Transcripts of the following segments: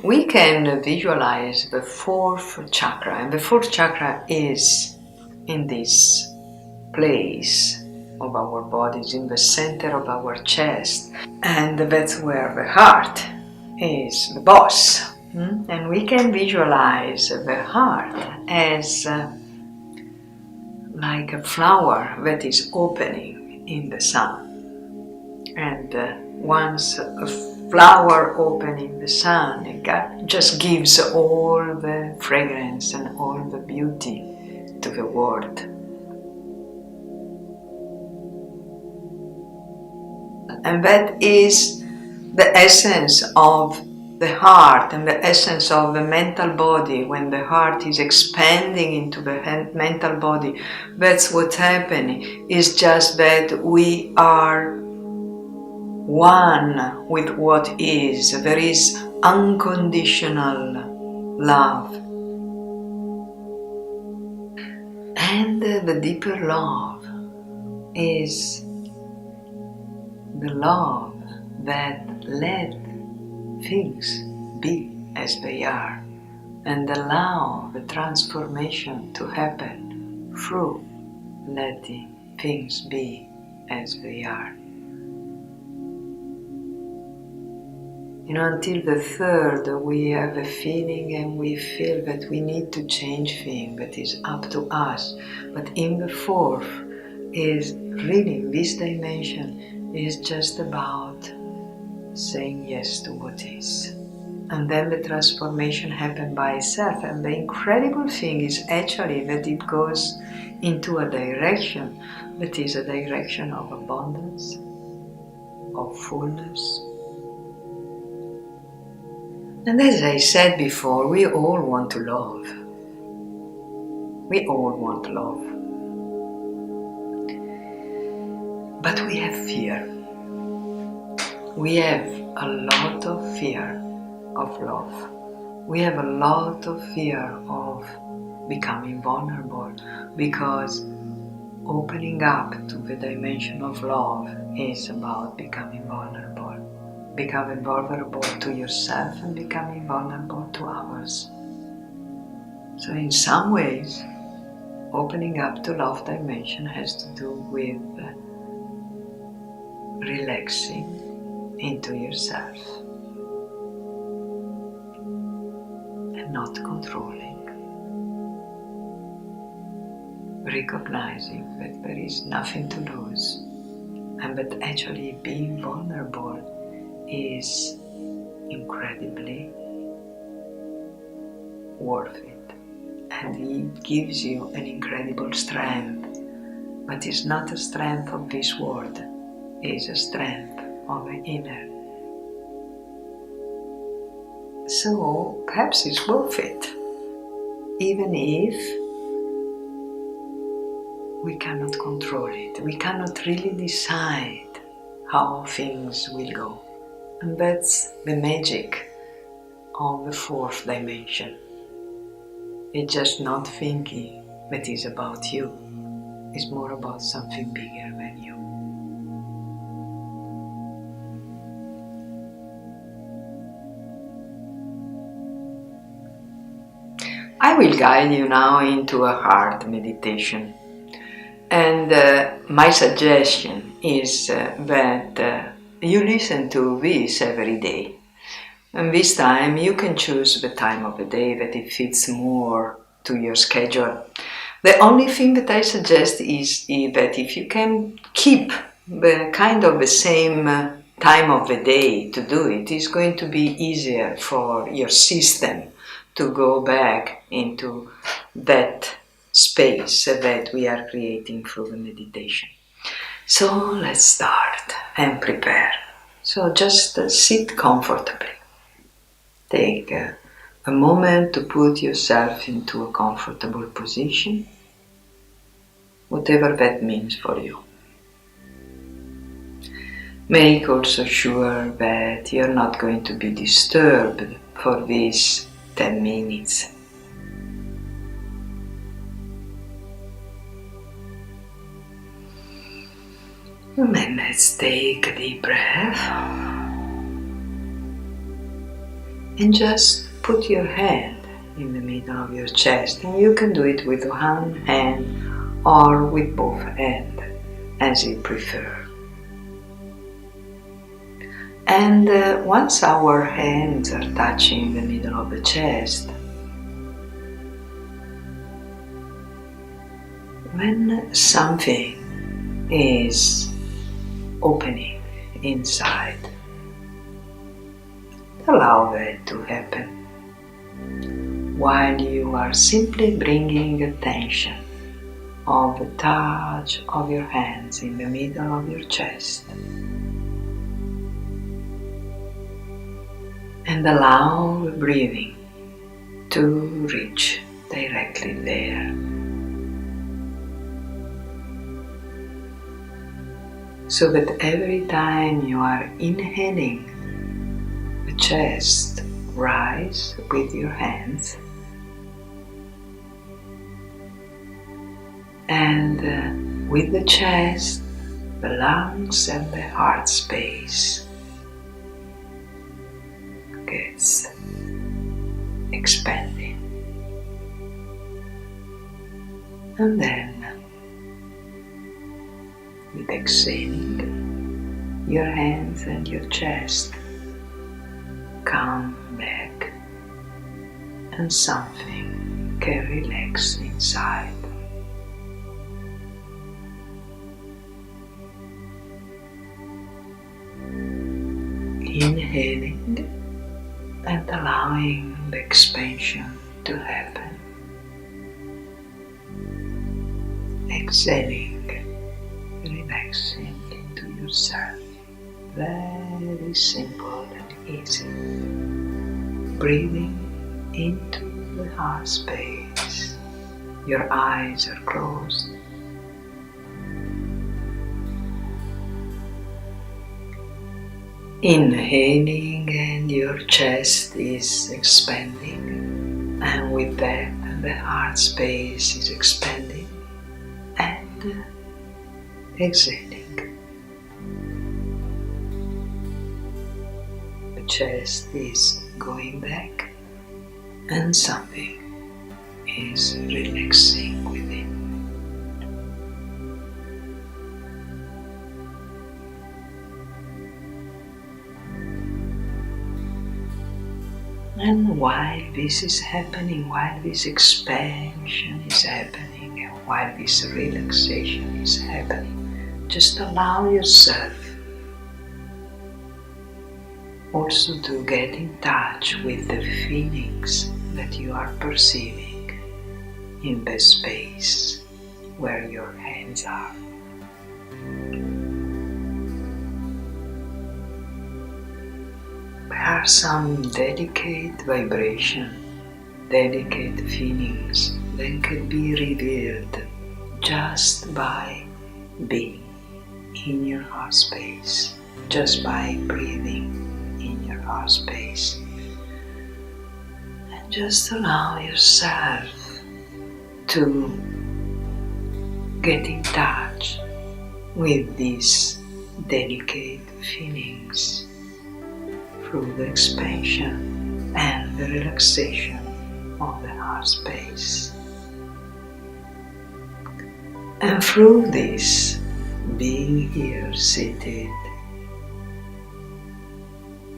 we can visualize the fourth chakra, and the fourth chakra is in this place of our bodies, in the center of our chest, and that's where the heart is the boss. And we can visualize the heart as like a flower that is opening in the sun. And once a flower opens in the sun, it just gives all the fragrance and all the beauty to the world. And that is the essence of the heart and the essence of the mental body. When the heart is expanding into the mental body, that's what's happening. It's just that we are one with what is. There is unconditional love. And the deeper love is the love that let things be as they are and allow the transformation to happen through letting things be as they are. Until the third, we have a feeling and we feel that we need to change things, that is up to us. But in the fourth, is really this dimension is just about saying yes to what is. And then the transformation happens by itself. And the incredible thing is actually that it goes into a direction that is a direction of abundance, of fullness. And as I said before, we all want to love. We all want love. But we have fear. We have a lot of fear of love. We have a lot of fear of becoming vulnerable, because opening up to the dimension of love is about becoming vulnerable. Becoming vulnerable to yourself and becoming vulnerable to others. So in some ways, opening up to love dimension has to do with relaxing into yourself and not controlling. Recognizing that there is nothing to lose and that actually being vulnerable is incredibly worth it, and it gives you an incredible strength, but it's not a strength of this world, it's a strength of the inner. So perhaps it's worth it, even if we cannot control it, we cannot really decide how things will go. And that's the magic of the fourth dimension. It's just not thinking that is about you. It's more about something bigger than you. I will guide you now into a heart meditation. And my suggestion is that you listen to this every day. And this time you can choose the time of the day that it fits more to your schedule. The only thing that I suggest is that if you can keep the kind of the same time of the day to do it, it's going to be easier for your system to go back into that space that we are creating through the meditation. So let's start and prepare. So just sit comfortably. Take a moment to put yourself into a comfortable position, whatever that means for you. Make also sure that you're not going to be disturbed for these 10 minutes. And then let's take a deep breath. And just put your hand in the middle of your chest, and you can do it with one hand or with both hands, as you prefer. And once our hands are touching the middle of the chest, when something is opening inside, allow that to happen, while you are simply bringing attention of the touch of your hands in the middle of your chest, and allow the breathing to reach directly there. So that every time you are inhaling, the chest rise with your hands, and with the chest, the lungs and the heart space gets expanding. And then, with exhaling, your hands and your chest come back, and something can relax inside. Inhaling and allowing the expansion to happen. Exhaling, relaxing into yourself. Very simple and easy. Breathing into the heart space. Your eyes are closed. Inhaling and your chest is expanding, and with that the heart space is expanding, and exhaling. The chest is going back, and something is relaxing within. And while this is happening, while this expansion is happening, and while this relaxation is happening, just allow yourself also to get in touch with the feelings that you are perceiving in the space where your hands are. There are some delicate vibrations, delicate feelings that can be revealed just by being in your heart space, just by breathing in your heart space. And just allow yourself to get in touch with these delicate feelings through the expansion and the relaxation of the heart space. And through this, being here seated,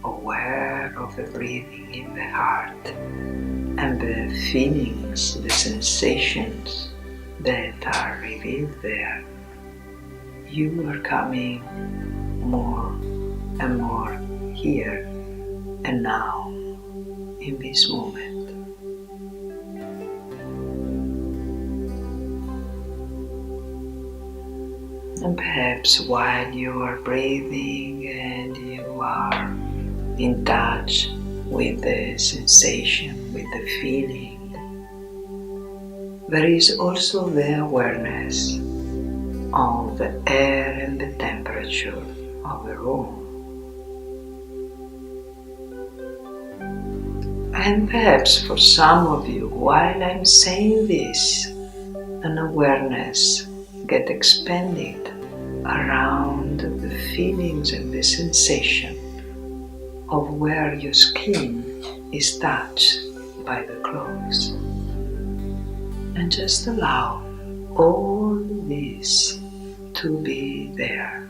aware of the breathing in the heart and the feelings, the sensations that are revealed there, you are coming more and more here and now in this moment. And perhaps while you are breathing and you are in touch with the sensation, with the feeling, there is also the awareness of the air and the temperature of the room. And perhaps for some of you, while I'm saying this, an awareness gets expanded around the feelings and the sensation of where your skin is touched by the clothes. And just allow all this to be there,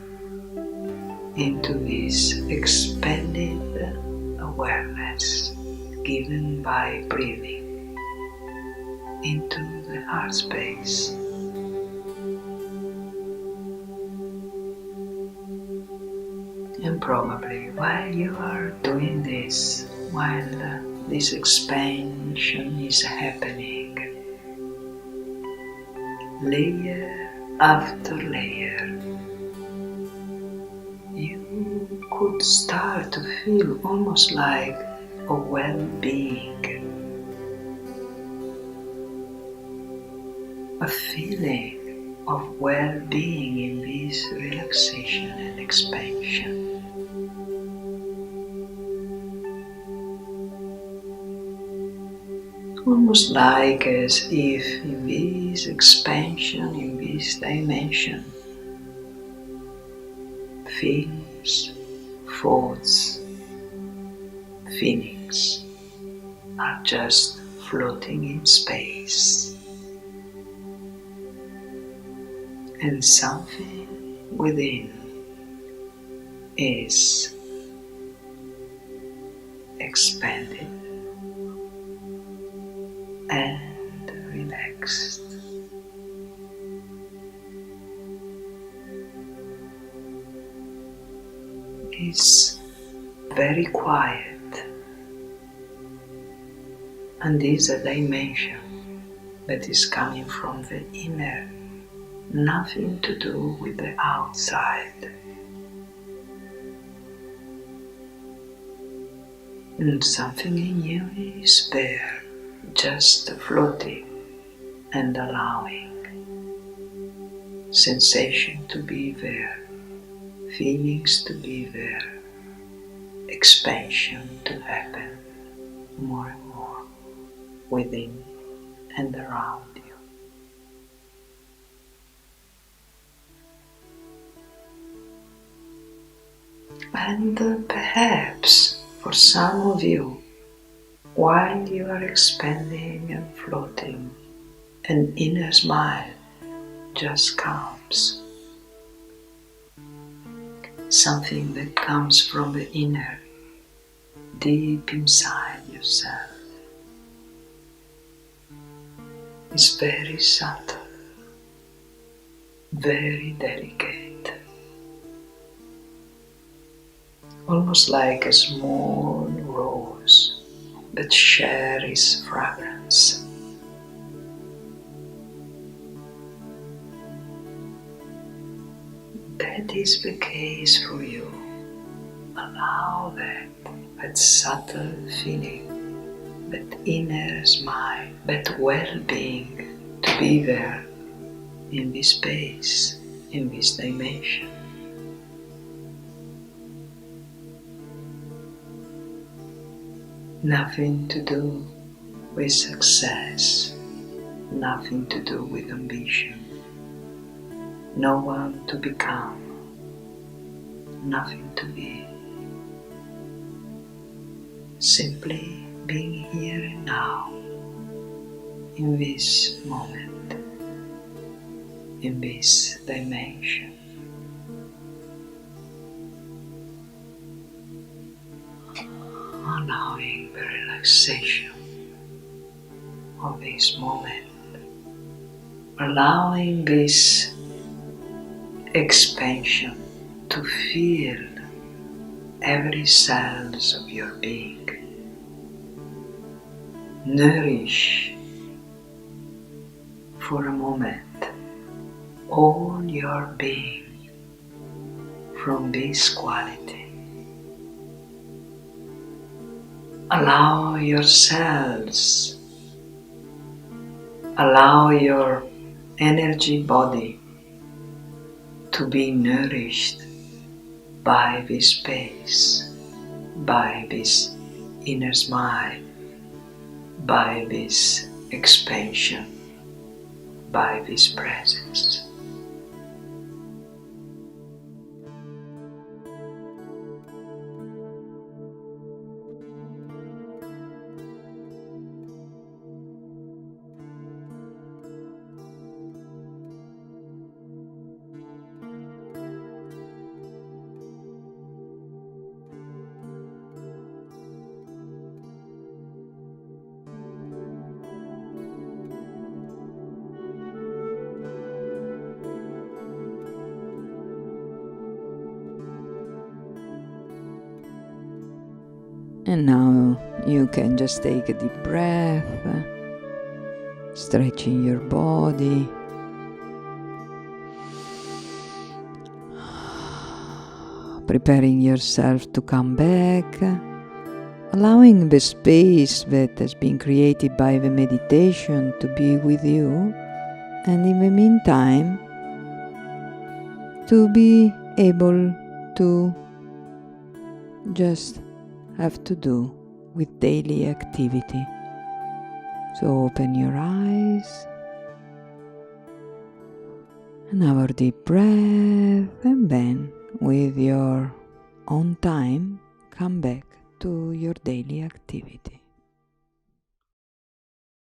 into this expanded awareness given by breathing into the heart space. And probably while you are doing this, while this expansion is happening, layer after layer, you could start to feel almost like a well-being, a feeling of well-being in this relaxation and expansion. Almost like as if in this expansion, in this dimension, feelings, thoughts, feelings are just floating in space, and something within is expanded and relaxed. It's very quiet, and is a dimension that is coming from the inner, nothing to do with the outside. And something in you is there, just floating and allowing sensation to be there, feelings to be there, expansion to happen more and more within and around you. And perhaps for some of you, while you are expanding and floating, an inner smile just comes. Something that comes from the inner, deep inside yourself. It's very subtle, very delicate, almost like a small rose that shares its fragrance. That is the case for you. Allow that subtle feeling, that inner smile, that well-being to be there in this space, in this dimension. Nothing to do with success, nothing to do with ambition, no one to become, nothing to be. Simply being here and now, in this moment, in this dimension. Allowing the relaxation of this moment, allowing this expansion to fill every cells of your being. Nourish for a moment all your being from this quality. Allow your cells, allow your energy body to be nourished by this space, by this inner smile, by this expansion, by this presence. And now you can just take a deep breath, stretching your body, preparing yourself to come back, allowing the space that has been created by the meditation to be with you, and in the meantime to be able to just have to do with daily activity. So open your eyes, another deep breath, and then with your own time come back to your daily activity.